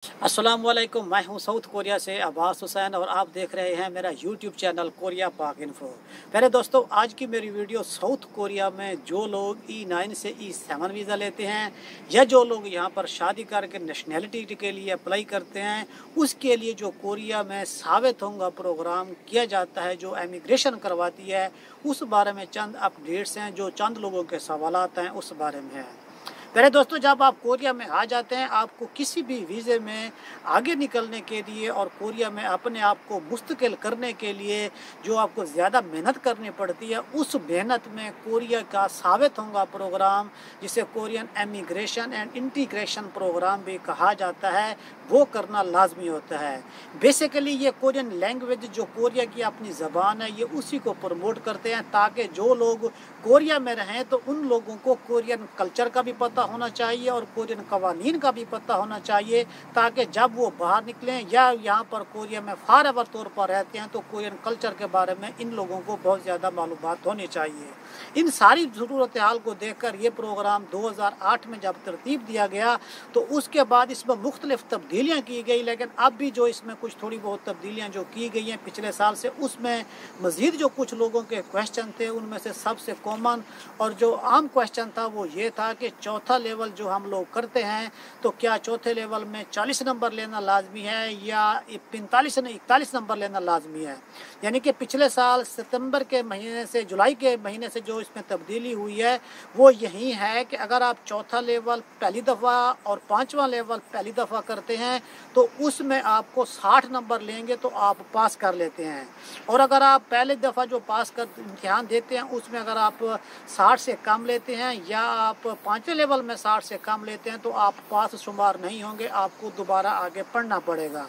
अस्सलाम वालेकुम। मैं हूं साउथ कोरिया से अब्बास हुसैन और आप देख रहे हैं मेरा यूट्यूब चैनल कोरिया पाक इन्फो। पहले दोस्तों, आज की मेरी वीडियो साउथ कोरिया में जो लोग E9 से E7 वीज़ा लेते हैं या जो लोग यहां पर शादी करके नेशनैलिटी के लिए अप्लाई करते हैं, उसके लिए जो कोरिया में साबित होगा प्रोग्राम किया जाता है, जो इमिग्रेशन करवाती है, उस बारे में चंद अपडेट्स हैं जो चंद लोगों के सवालात हैं उस बारे में है। पहले दोस्तों, जब आप कोरिया में आ जाते हैं, आपको किसी भी वीज़े में आगे निकलने के लिए और कोरिया में अपने आप को मुस्तकिल करने के लिए जो आपको ज़्यादा मेहनत करनी पड़ती है, उस मेहनत में कोरिया का साबित होगा प्रोग्राम, जिसे Korean immigration and integration program भी कहा जाता है, वो करना लाजमी होता है। बेसिकली ये कोरियन लैंग्वेज जो कोरिया की अपनी ज़बान है, ये उसी को प्रमोट करते हैं ताकि जो लोग कोरिया में रहें तो उन लोगों को कोरियन कल्चर का भी पता होना चाहिए और कोरियन कवानीन का भी पता होना चाहिए, ताकि जब वो बाहर निकलें या यहाँ पर कोरिया में फॉरएवर तौर पर रहते हैं तो कोरियन कल्चर के बारे में इन लोगों को बहुत ज़्यादा मालूमात होनी चाहिए। इन सारी ज़रूरत हाल को देखकर ये प्रोग्राम 2008 में जब तरतीब दिया गया तो उसके बाद इसमें मुख्तलिफ तब्दीलियाँ की गई, लेकिन अब भी जो इसमें कुछ थोड़ी बहुत तब्दीलियाँ जो की गई हैं पिछले साल से, उसमें मज़ीद जो कुछ लोगों के क्वेश्चन थे उनमें से सबसे कॉमन और जो आम क्वेश्चन था वो ये था कि चौथा लेवल जो हम लोग करते हैं, तो क्या चौथे लेवल में 40 नंबर लेना लाजमी है या 41 नंबर लेना लाजमी है। यानी कि पिछले साल सितंबर के महीने से जुलाई के महीने से जो इसमें तब्दीली हुई है वो यही है कि अगर आप चौथा लेवल पहली दफ़ा और पाँचवा लेवल पहली दफ़ा करते हैं तो उसमें आपको 60 नंबर लेंगे तो आप पास कर लेते हैं, और अगर आप पहले दफ़ा जो पास कर इम्तिहान देते हैं उसमें अगर आप 60 से कम लेते हैं या आप पाँचवें लेवल में 60 से कम लेते हैं तो आप पास शुमार नहीं होंगे, आपको दोबारा आगे पढ़ना पड़ेगा।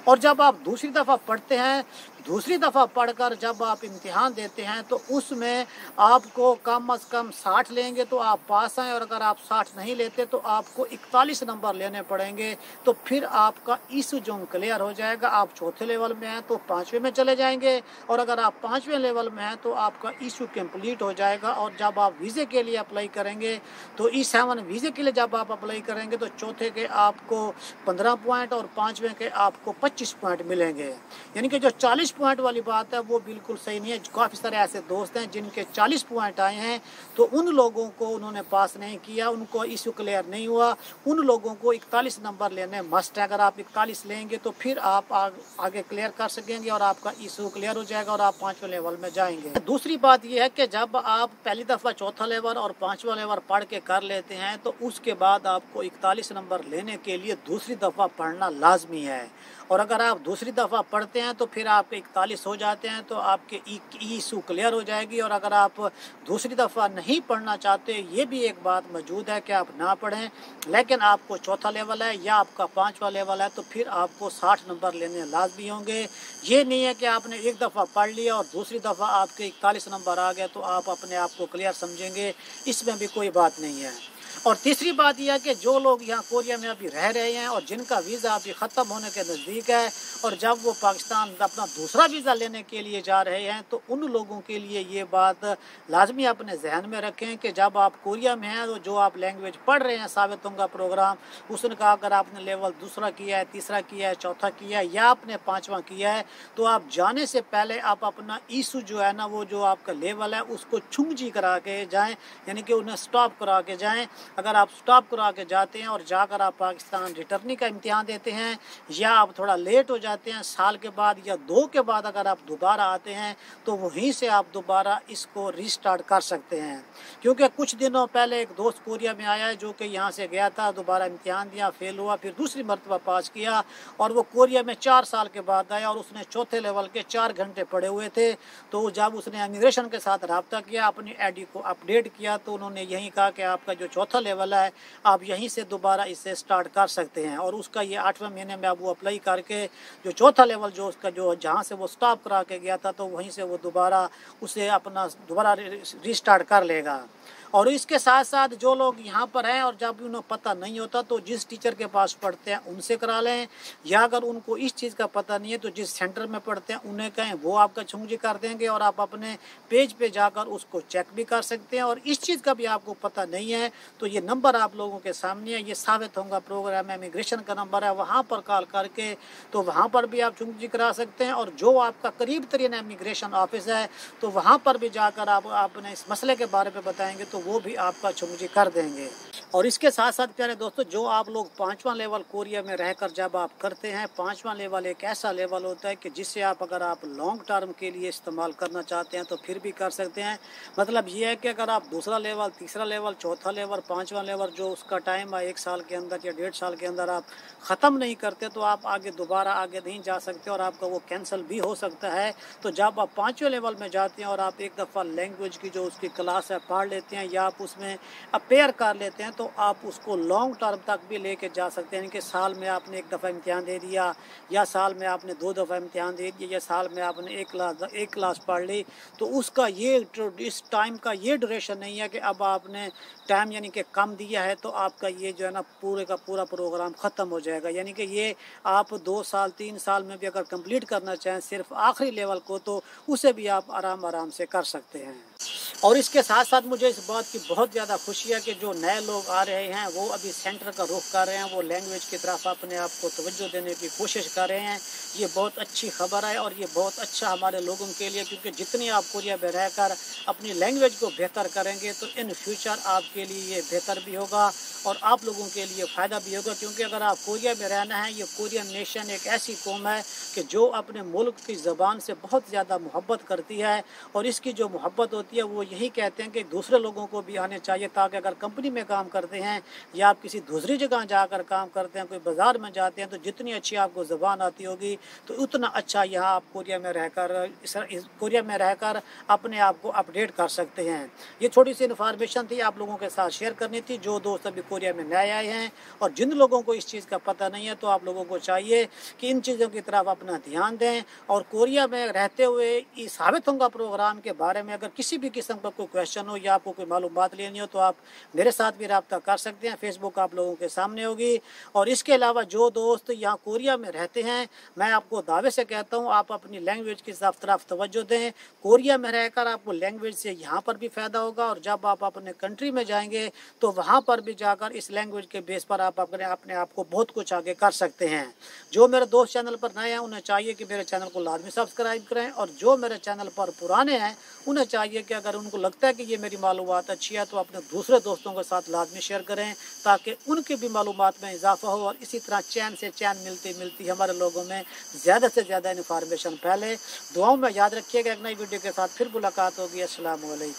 और जब आप दूसरी दफ़ा पढ़ते हैं, दूसरी दफ़ा पढ़कर जब आप इम्तिहान देते हैं तो उसमें आपको कम अज़ कम 60 लेंगे तो आप पास हैं, और अगर आप 60 नहीं लेते तो आपको 41 नंबर लेने पड़ेंगे। तो फिर आपका इशू जो क्लियर हो जाएगा। आप चौथे लेवल में हैं तो पाँचवें में चले जाएंगे, और अगर आप पाँचवें लेवल में हैं तो आपका इशू कंप्लीट हो जाएगा। और जब आप वीज़े के लिए अप्लाई करेंगे तो E7 वीज़े के लिए जब आप अप्लाई करेंगे तो चौथे के आपको 15 पॉइंट और पाँचवें के आपको 25 पॉइंट मिलेंगे। यानी कि जो 40 पॉइंट वाली बात है वो बिल्कुल सही नहीं है। काफ़ी सारे ऐसे दोस्त हैं जिनके 40 पॉइंट आए हैं तो उन लोगों को उन्होंने पास नहीं किया, उनको इशू क्लियर नहीं हुआ। उन लोगों को 41 नंबर लेने मस्ट है। अगर आप 41 लेंगे तो फिर आप आगे क्लियर कर सकेंगे और आपका इशू क्लियर हो जाएगा और आप पाँचवें लेवल में जाएंगे। दूसरी बात यह है कि जब आप पहली दफ़ा चौथा लेवल और पाँचवा लेवल पढ़ के कर लेते हैं तो उसके बाद आपको 41 नंबर लेने के लिए दूसरी दफ़ा पढ़ना लाजमी है। और अगर आप दूसरी दफ़ा पढ़ते हैं तो फिर आपके 41 हो जाते हैं तो आपके इशू क्लियर हो जाएगी। और अगर आप दूसरी दफ़ा नहीं पढ़ना चाहते, ये भी एक बात मौजूद है कि आप ना पढ़ें, लेकिन आपको चौथा लेवल है या आपका पाँचवा लेवल है तो फिर आपको 60 नंबर लेने लाजमी होंगे। ये नहीं है कि आपने एक दफ़ा पढ़ लिया और दूसरी दफ़ा आपके 41 नंबर आ गए तो आप अपने आप को क्लियर समझेंगे, इसमें भी कोई बात नहीं है। और तीसरी बात यह है कि जो लोग यहाँ कोरिया में अभी रह रहे हैं और जिनका वीज़ा अभी ख़त्म होने के नज़दीक है और जब वो पाकिस्तान अपना दूसरा वीज़ा लेने के लिए जा रहे हैं तो उन लोगों के लिए ये बात लाजमी अपने जहन में रखें कि जब आप कोरिया में हैं तो जो आप लैंग्वेज पढ़ रहे हैं साबित होगा प्रोग्राम, उसने कहा अगर आपने लेवल दूसरा किया है, तीसरा किया है, चौथा किया है या आपने पाँचवा किया है तो आप जाने से पहले आप अपना इशू जो है ना, वो जो आपका लेवल है उसको छुंगजी करा के जाएँ, यानी कि उन्हें स्टॉप करा के जाएँ। अगर आप स्टॉप करा के जाते हैं और जाकर आप पाकिस्तान रिटर्निंग का इम्तिहान देते हैं या आप थोड़ा लेट हो जाते हैं साल के बाद या 2 के बाद अगर आप दोबारा आते हैं तो वहीं से आप दोबारा इसको रीस्टार्ट कर सकते हैं। क्योंकि कुछ दिनों पहले एक दोस्त कोरिया में आया है जो कि यहाँ से गया था, दोबारा इम्तिहान दिया, फेल हुआ, फिर दूसरी मरतबा पास किया और वो कोरिया में 4 साल के बाद आया और उसने चौथे लेवल के 4 घंटे पड़े हुए थे। तो जब उसने इमिग्रेशन के साथ रब्ता किया, अपनी ID को अपडेट किया तो उन्होंने यही कहा कि आपका जो चौथा लेवल है आप यहीं से दोबारा इसे स्टार्ट कर सकते हैं। और उसका ये 8वें महीने में अब वो अप्लाई करके जो चौथा लेवल जो उसका जो जहाँ से वो स्टॉप करा के गया था तो वहीं से वो दोबारा उसे अपना दोबारा रीस्टार्ट कर लेगा। और इसके साथ साथ जो लोग यहाँ पर हैं और जब उन्हें पता नहीं होता तो जिस टीचर के पास पढ़ते हैं उनसे करा लें, या अगर उनको इस चीज़ का पता नहीं है तो जिस सेंटर में पढ़ते हैं उन्हें कहें, वो आपका छुंगजी कर देंगे और आप अपने पेज पे जाकर उसको चेक भी कर सकते हैं। और इस चीज़ का भी आपको पता नहीं है तो ये नंबर आप लोगों के सामने है, ये साबित होगा प्रोग्राम इमिग्रेशन का नंबर है, वहाँ पर कॉल करके तो वहाँ पर भी आप छुंगजी करा सकते हैं। और जो आपका करीब तरीन इमिग्रेशन ऑफिस है तो वहाँ पर भी जाकर आप अपने इस मसले के बारे में बताएंगे तो वो भी आपका छुंगजी कर देंगे। और इसके साथ साथ प्यारे दोस्तों, जो आप लोग 5वां लेवल कोरिया में रहकर जब आप करते हैं, 5वां लेवल एक ऐसा लेवल होता है कि जिससे आप अगर आप लॉन्ग टर्म के लिए इस्तेमाल करना चाहते हैं तो फिर भी कर सकते हैं। मतलब ये है कि अगर आप दूसरा लेवल, तीसरा लेवल, चौथा लेवल, 5वां लेवल जो उसका टाइम है 1 साल के अंदर या 1.5 साल के अंदर आप ख़त्म नहीं करते तो आप आगे दोबारा आगे नहीं जा सकते और आपका वो कैंसिल भी हो सकता है। तो जब आप 5वें लेवल में जाते हैं और आप एक दफ़ा लैंग्वेज की जो उसकी क्लास है पढ़ लेते हैं या आप उसमें अपेयर कर लेते हैं तो आप उसको लॉन्ग टर्म तक भी लेके जा सकते हैं। यानी कि साल में आपने 1 दफ़ा इम्तिहान दे दिया, या साल में आपने 2 दफ़ा इम्तिहान दे दिया, या साल में आपने एक क्लास पढ़ ली, तो उसका ये इस टाइम का ये ड्यूरेशन नहीं है कि अब आपने टाइम यानी कि कम दिया है तो आपका ये जो है ना पूरे का पूरा प्रोग्राम ख़त्म हो जाएगा। यानी कि ये आप 2 साल 3 साल में भी अगर कंप्लीट करना चाहें सिर्फ आखिरी लेवल को तो उसे भी आप आराम से कर सकते हैं। और इसके साथ साथ मुझे इस बात की बहुत ज़्यादा खुशी है कि जो नए लोग आ रहे हैं वो अभी सेंटर का रुख कर रहे हैं, वो लैंग्वेज की तरफ अपने आप को तवज्जो देने की कोशिश कर रहे हैं। ये बहुत अच्छी खबर है और ये बहुत अच्छा हमारे लोगों के लिए, क्योंकि जितनी आप कोरिया में रहकर अपनी लैंग्वेज को बेहतर करेंगे तो इन फ्यूचर आपके लिए ये बेहतर भी होगा और आप लोगों के लिए फ़ायदा भी होगा। क्योंकि अगर आप कोरिया में रहना है, ये कोरियन नेशन एक ऐसी कौम है कि जो अपने मुल्क की ज़बान से बहुत ज़्यादा मोहब्बत करती है और इसकी जो मोहब्बत होती है वो यही कहते हैं कि दूसरे लोगों को भी आने चाहिए, ताकि अगर कंपनी में काम करते हैं या आप किसी दूसरी जगह जाकर काम करते हैं, कोई बाज़ार में जाते हैं, तो जितनी अच्छी आपको ज़बान आती होगी तो उतना अच्छा यहाँ आप कोरिया में रहकर अपने आप को अपडेट कर सकते हैं। ये छोटी सी इन्फॉर्मेशन थी, आप लोगों के साथ शेयर करनी थी। जो दोस्त अभी कोरिया में नए आए हैं और जिन लोगों को इस चीज़ का पता नहीं है तो आप लोगों को चाहिए कि इन चीज़ों की तरफ अपना ध्यान दें। और कोरिया में रहते हुए इस साबित होगा प्रोग्राम के बारे में अगर किसी भी किस्म का कोई क्वेश्चन हो या आपको कोई मालूमात लेनी हो तो आप मेरे साथ भी रब्ता कर सकते हैं। फेसबुक आप लोगों के सामने होगी। और इसके अलावा जो दोस्त यहाँ कोरिया में रहते हैं, मैं आपको दावे से कहता हूँ आप अपनी लैंग्वेज की तरफ तवज्जो दें। कोरिया में रहकर आपको लैंग्वेज से यहाँ पर भी फ़ायदा होगा और जब आप अपने कंट्री में जाएंगे तो वहाँ पर भी जाकर इस लैंग्वेज के बेस पर आप अपने आप को बहुत कुछ आगे कर सकते हैं। जो मेरे दोस्त चैनल पर नए हैं उन्हें चाहिए कि मेरे चैनल को लाजमी सब्सक्राइब करें, और जो मेरे चैनल पर पुराने हैं उन्हें चाहिए कि अगर उनको लगता है कि ये मेरी मालूमात अच्छी है तो अपने दूसरे दोस्तों के साथ लाजमी शेयर करें ताकि उनकी भी मालूमात में इजाफा हो और इसी तरह चैन से चैन मिलती हमारे लोगों में ज़्यादा से ज़्यादा इन्फॉर्मेशन फैले। दुआओं में याद रखिएगा। एक नई वीडियो के साथ फिर मुलाकात होगी। अस्सलाम वालेकुम।